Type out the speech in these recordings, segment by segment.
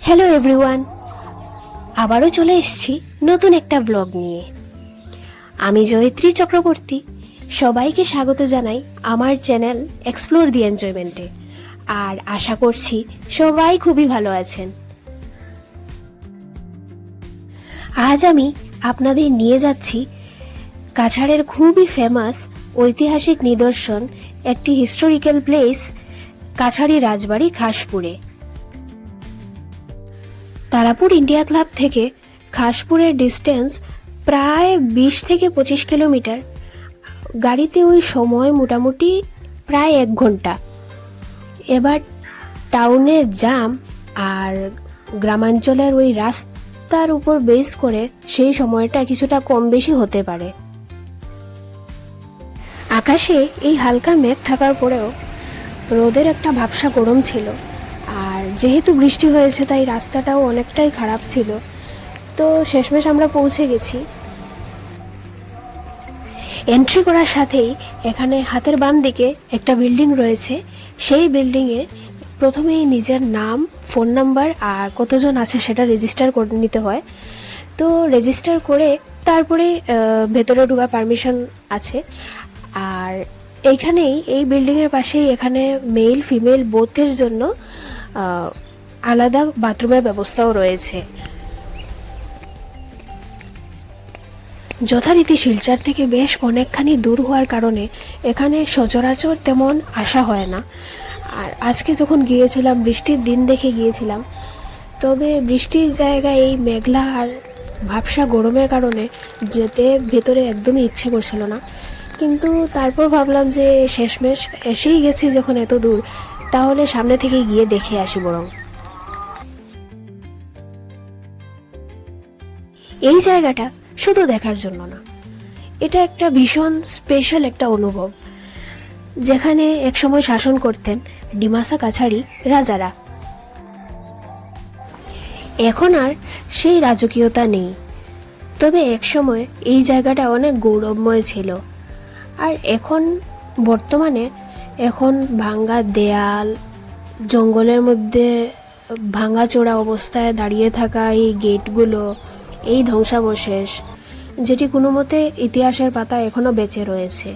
Hello everyone, আবারও চলে এসেছি নতুন একটা ব্লগ নিয়ে। আমি জয়িত্রী চক্রবর্তী, সবাইকে স্বাগত জানাই আমার চ্যানেল এক্সপ্লোর দি এনজয়মেন্টে। আর আশা করছি সবাই খুবই ভালো আছেন। আজ আমি আপনাদের নিয়ে যাচ্ছি কাছাড়ের খুবই ফেমাস ঐতিহাসিক নিদর্শন একটি হিস্টোরিক্যাল প্লেস কাছাড়ি রাজবাড়ি খাসপুরে। তারাপুর ইন্ডিয়া ক্লাব থেকে খাসপুরের ডিস্টেন্স প্রায় 20 থেকে 25 কিলোমিটার। গাড়িতে ওই সময় মোটামুটি প্রায় 1 ঘন্টা। এবার টাউনের জ্যাম আর গ্রামাঞ্চলের ওই রাস্তার উপর বেস করে সেই সময়টা কিছুটা কম বেশি হতে পারে। আকাশে এই হালকা মেঘ থাকার পরেও রোদের একটা ভ্যাপসা গরম ছিল, আর যেহেতু বৃষ্টি হয়েছে তাই রাস্তাটাও অনেকটাই খারাপ ছিল। তো শেষমেশ আমরা পৌঁছে গেছি। এন্ট্রি করার সাথেই এখানে হাতের বাম দিকে একটা বিল্ডিং রয়েছে। সেই বিল্ডিংয়ে প্রথমেই নিজের নাম, ফোন নাম্বার আর কতজন আছে সেটা রেজিস্টার করে নিতে হয়। তো রেজিস্টার করে তারপরে ভেতরে ঢোকার পারমিশন আছে। আর এইখানেই এই বিল্ডিংয়ের পাশেই এখানে মেল ফিমেল বোথের জন্য আলাদা বাথরুমের ব্যবস্থাও রয়েছে। যথারীতি শিলচর থেকে বেশ অনেকখানি দূর হওয়ার কারণে এখানে সচরাচর তেমন আসা হয় না। আর আজকে যখন গিয়েছিলাম বৃষ্টির দিন দেখে গিয়েছিলাম, তবে বৃষ্টির জায়গায় এই মেঘলা আর ভ্যাপসা গরমের কারণে যেতে ভেতরে একদমই ইচ্ছে করছিল না। কিন্তু তারপর ভাবলাম যে শেষমেশ এসেই গেছি যখন এত দূর, তাহলে সামনে থেকে গিয়ে দেখে আসি বরং। এই জায়গাটা শুধু দেখার জন্য না, এটা একটা ভীষণ স্পেশাল একটা অনুভব, যেখানে একসময় শাসন করতেন ডিমাসা কাছাড়ি রাজারা। এখন আর সেই রাজকীয়তা নেই, তবে একসময় এই জায়গাটা অনেক গৌরবময় ছিল। আর এখন বর্তমানে ভাঙ্গা দেয়াল, জঙ্গলের মধ্যে ভাঙাচোরা অবস্থায় দাঁড়িয়ে থাকা এই গেটগুলো, এই ধ্বংসাবশেষ, যেটি কোনো মতে ইতিহাসের পাতা এখনো বেঁচে রয়েছে।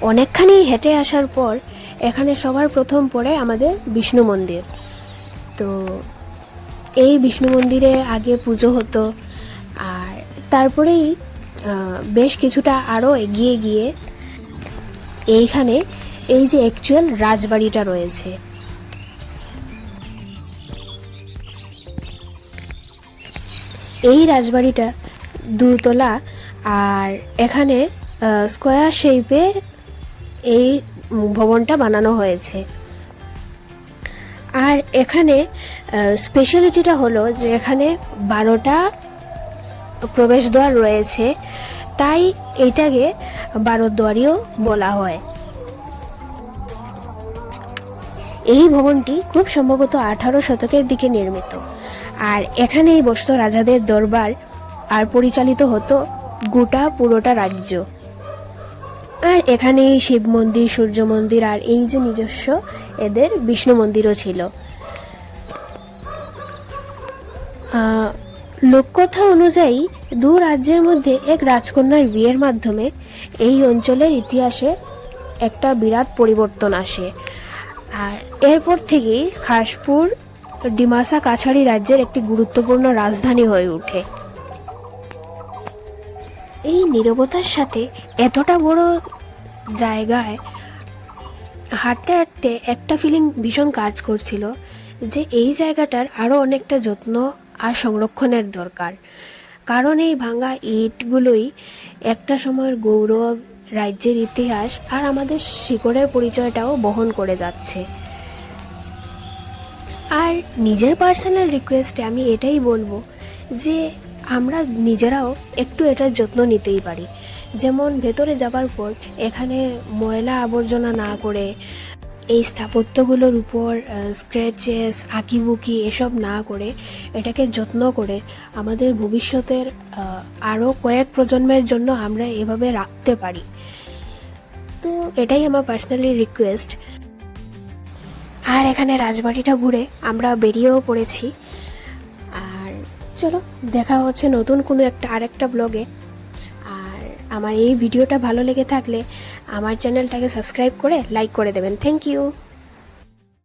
অনেকখানি হেঁটে আসার পর এখানে সবার প্রথম পড়ে আমাদের বিষ্ণু মন্দির। তো এই বিষ্ণু মন্দিরে আগে পুজো হতো, আর তারপরেই বেশ কিছুটা আরও এগিয়ে গিয়ে এইখানে এই যে অ্যাকচুয়াল রাজবাড়িটা রয়েছে। এই রাজবাড়িটা দুতলা, আর এখানে স্কোয়ার শেপে এই ভবনটা বানানো হয়েছে। আর এখানে স্পেশালিটিটা হলো যে এখানে 12টা প্রবেশদ্বার রয়েছে, তাই এইটাকে 12দ্বারিও বলা হয়। এই ভবনটি খুব সম্ভবত 18 শতকের দিকে নির্মিত, আর এখানেই বসত রাজাদের দরবার আর পরিচালিত হতো গোটা পুরোটা রাজ্য। আর এখানেই শিব মন্দির, সূর্য মন্দির আর এই যে নিজস্ব এদের বিষ্ণু মন্দিরও ছিল। লোককথা অনুযায়ী দু রাজ্যের মধ্যে এক রাজকন্যার বিয়ের মাধ্যমে এই অঞ্চলের ইতিহাসে একটা বিরাট পরিবর্তন আসে। আর এরপর থেকেই খাসপুর ডিমাসা কাছাড়ি রাজ্যের একটি গুরুত্বপূর্ণ রাজধানী হয়ে ওঠে। এই নীরবতার সাথে এতটা বড় জায়গায় হাঁটতে হাঁটতে একটা ফিলিং ভীষণ কাজ করছিল যে এই জায়গাটার আরও অনেকটা যত্ন আর সংরক্ষণের দরকার। কারণ এই ভাঙা ইটগুলোই একটা সময়ের গৌরব, রাজ্যের ইতিহাস আর আমাদের শিকড়ের পরিচয়টাও বহন করে যাচ্ছে। আর নিজের পার্সোনাল রিকোয়েস্টে আমি এটাই বলবো যে আমরা নিজেরাও একটু এটার যত্ন নিতেই পারি। যেমন ভেতরে যাবার পর এখানে ময়লা আবর্জনা না করে, এই স্থাপত্যগুলোর উপর স্ক্র্যাচেস, আঁকিবুকি এসব না করে এটাকে যত্ন করে আমাদের ভবিষ্যতের আরও কয়েক প্রজন্মের জন্য আমরা এভাবে রাখতে পারি। তো এটাই আমার পার্সোনালি রিকোয়েস্ট। আর আর এখানে রাজবাড়িটা ঘুরে আমরা বেরিয়েও পড়েছি। আর চলো দেখা হচ্ছে নতুন কোনো আরেকটা ব্লগে। আর আমার এই ভিডিওটা ভালো লেগে থাকলে আমার চ্যানেলটাকে সাবস্ক্রাইব করে লাইক করে দেবেন। Thank you.